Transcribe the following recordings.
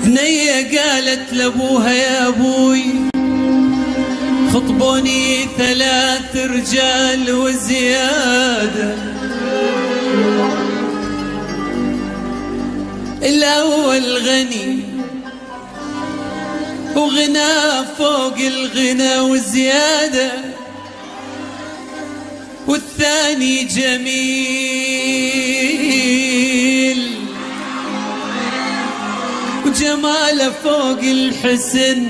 بنية قالت لابوها يا ابوي خطبوني 3 رجال وزيادة، الأول غني وغنى فوق الغنى وزيادة، والثاني جميل وجماله فوق الحسن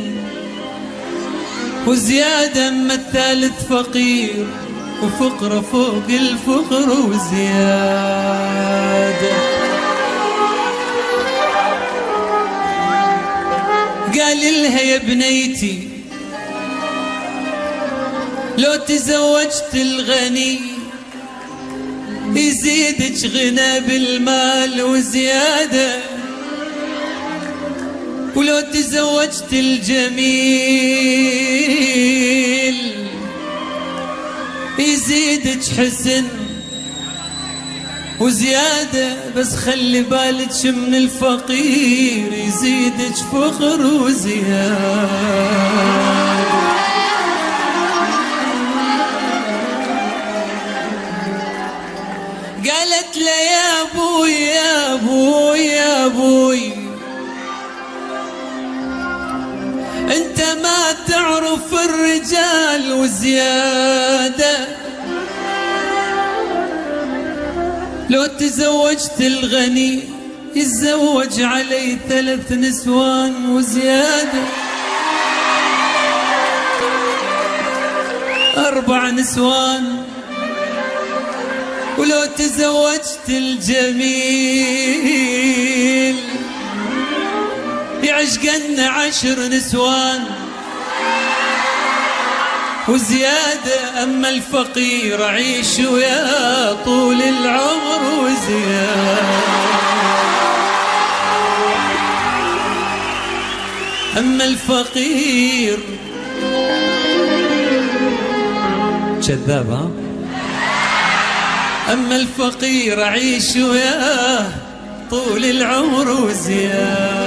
وزيادة، أما الثالث فقير وفقره فوق الفقر وزيادة. قال لها يا بنيتي لو تزوجت الغني يزيدك غنى بالمال وزيادة، ولو تزوجت الجميل يزيدك حسن وزيادة، بس خلي بالك من الفقير يزيدك فقر وزيادة. قالت له يا ابوي يا ابوي يا ابوي انت ما تعرف الرجال وزيادة، لو تزوجت الغني يتزوج علي 3 نسوان وزيادة، 4 نسوان، ولو تزوجت الجميل يعشقن 10 نسوان وزيادة، أما الفقير عيش ويا طول العمر وزيادة، أما الفقير كذاب ها، أما الفقير عيش وياه طول العمر وزيادة.